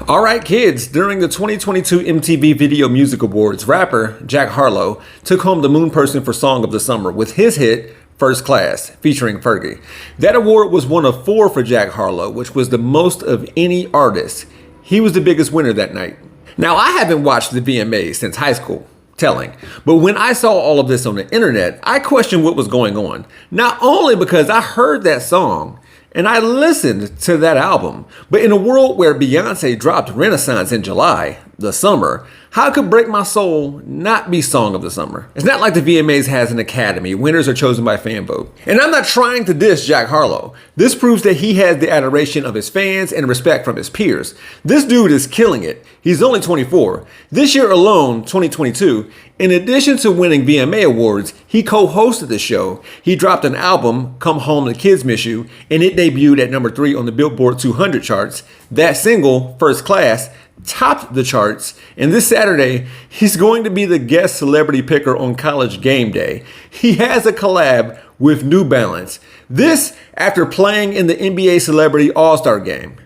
Alright kids, during the 2022 MTV Video Music Awards, rapper Jack Harlow took home the Moon Person for Song of the Summer with his hit First Class, featuring Fergie. That award was one of 4 for Jack Harlow, which was the most of any artist. He was the biggest winner that night. Now, I haven't watched the VMAs since high school, telling, but when I saw all of this on the internet, I questioned what was going on. Not only because I heard that song, and I listened to that album, but in a world where Beyonce dropped Renaissance in July, the summer, how could Break My Soul not be Song of the Summer? It's not like the VMAs has an academy. Winners are chosen by fan vote. And I'm not trying to diss Jack Harlow. This proves that he has the adoration of his fans and respect from his peers. This dude is killing it. He's only 24. This year alone, 2022, in addition to winning VMA awards, he co-hosted the show. He dropped an album, Come Home the Kids Miss You, and it debuted at number 3 on the Billboard 200 charts. That single, First Class, topped the charts, and this Saturday, he's going to be the guest celebrity picker on College Game Day. He has a collab with New Balance. This after playing in the NBA Celebrity All-Star Game.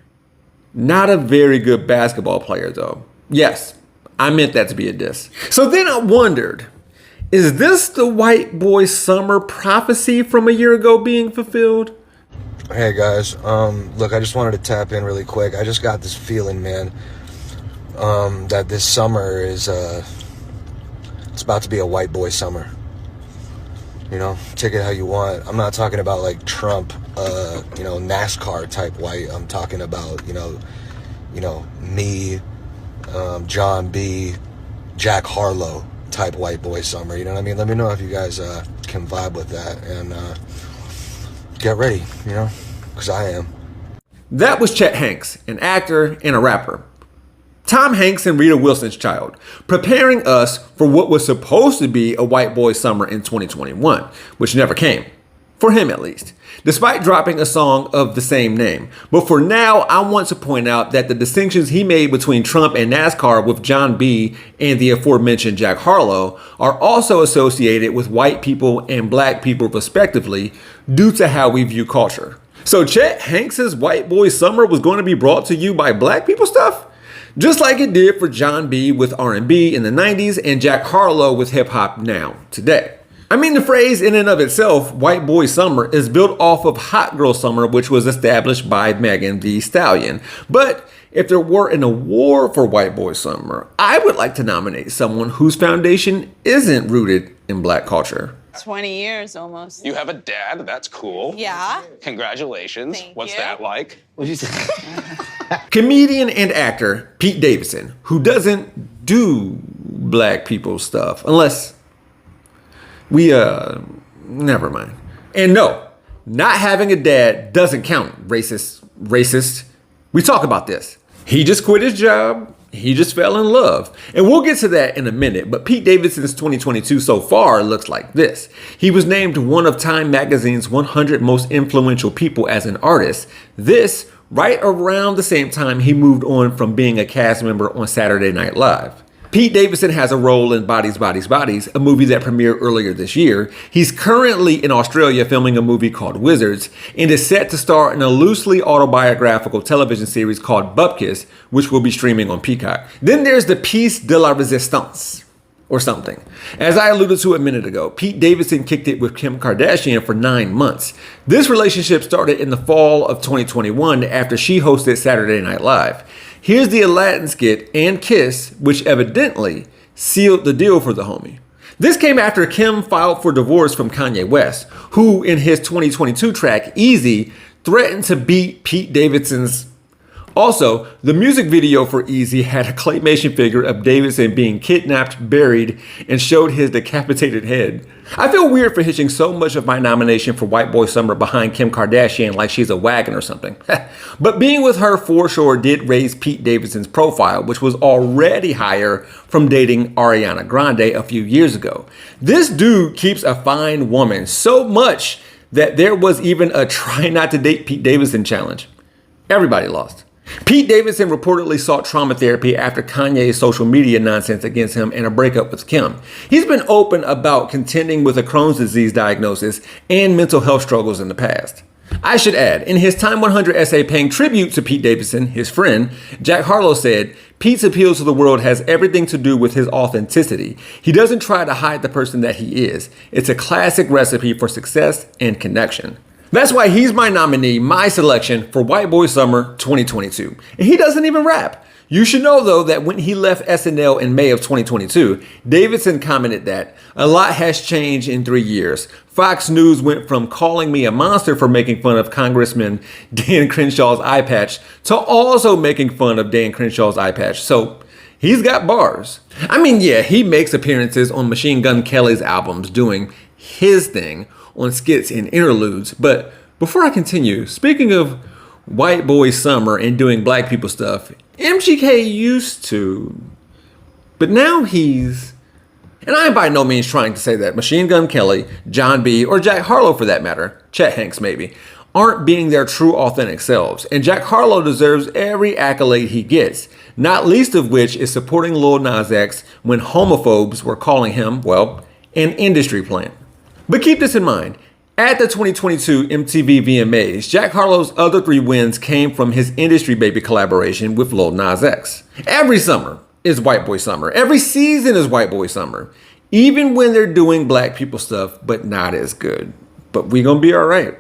Not a very good basketball player, though. Yes, I meant that to be a diss. So then I wondered, is this the white boy summer prophecy from a year ago being fulfilled? Hey guys, look, I just wanted to tap in really quick. I just got this feeling, man, that this summer is, it's about to be a white boy summer. You know, take it how you want. I'm not talking about like Trump, NASCAR type white. I'm talking about, me, John B., Jack Harlow type white boy summer. You know what I mean? Let me know if you guys can vibe with that and get ready, because I am. That was Chet Hanks, an actor and a rapper. Tom Hanks and Rita Wilson's child, preparing us for what was supposed to be a white boy summer in 2021, which never came. For him at least, despite dropping a song of the same name. But for now, I want to point out that the distinctions he made between Trump and NASCAR with John B. and the aforementioned Jack Harlow are also associated with white people and black people respectively due to how we view culture. So Chet Hanks's white boy summer was going to be brought to you by black people stuff? Just like it did for John B. with R&B in the 90s and Jack Harlow with hip hop now, today. I mean, the phrase in and of itself, white boy summer, is built off of hot girl summer, which was established by Megan Thee Stallion. But if there were an award for white boy summer, I would like to nominate someone whose foundation isn't rooted in black culture. 20 years almost. You have a dad, that's cool. Yeah. Congratulations. Thank What's you. that like? What'd you say? Comedian and actor Pete Davidson, who doesn't do black people stuff, unless we, never mind. And no, not having a dad doesn't count, racist. We talk about this. He just quit his job. He just fell in love. And we'll get to that in a minute, but Pete Davidson's 2022 so far looks like this. He was named one of Time Magazine's 100 most influential people as an artist. This right around the same time he moved on from being a cast member on Saturday Night Live. Pete Davidson has a role in Bodies, Bodies, Bodies, a movie that premiered earlier this year. He's currently in Australia filming a movie called Wizards and is set to star in a loosely autobiographical television series called Bupkis, which will be streaming on Peacock. Then there's the Piece de la Resistance, or something. As I alluded to a minute ago, Pete Davidson kicked it with Kim Kardashian for 9 months. This relationship started in the fall of 2021 after she hosted Saturday Night Live. Here's the Aladdin skit and kiss, which evidently sealed the deal for the homie. This came after Kim filed for divorce from Kanye West, who in his 2022 track, Easy, threatened to beat Pete Davidson's. Also, the music video for Easy had a claymation figure of Davidson being kidnapped, buried, and showed his decapitated head. I feel weird for hitching so much of my nomination for White Boy Summer behind Kim Kardashian like she's a wagon or something. But being with her for sure did raise Pete Davidson's profile, which was already higher from dating Ariana Grande a few years ago. This dude keeps a fine woman so much that there was even a try not to date Pete Davidson challenge. Everybody lost. Pete Davidson reportedly sought trauma therapy after Kanye's social media nonsense against him and a breakup with Kim. He's been open about contending with a Crohn's disease diagnosis and mental health struggles in the past. I should add, in his Time 100 essay paying tribute to Pete Davidson, his friend, Jack Harlow said, Pete's appeal to the world has everything to do with his authenticity. He doesn't try to hide the person that he is. It's a classic recipe for success and connection. That's why he's my nominee, my selection for White Boy Summer 2022. And he doesn't even rap. You should know, though, that when he left SNL in May of 2022, Davidson commented that a lot has changed in 3 years. Fox News went from calling me a monster for making fun of Congressman Dan Crenshaw's eye patch to also making fun of Dan Crenshaw's eye patch. So he's got bars. I mean, yeah, he makes appearances on Machine Gun Kelly's albums doing his thing on skits and interludes. But before I continue, speaking of White Boy Summer and doing black people stuff, MGK used to, but now he's, and I'm by no means trying to say that Machine Gun Kelly, John B., or Jack Harlow for that matter, Chet Hanks maybe, aren't being their true authentic selves. And Jack Harlow deserves every accolade he gets, not least of which is supporting Lil Nas X when homophobes were calling him, well, an industry plant. But keep this in mind. At the 2022 MTV VMAs, Jack Harlow's other 3 wins came from his Industry Baby collaboration with Lil Nas X. Every summer is White Boy Summer. Every season is White Boy Summer. Even when they're doing black people stuff, but not as good. But we gonna be all right.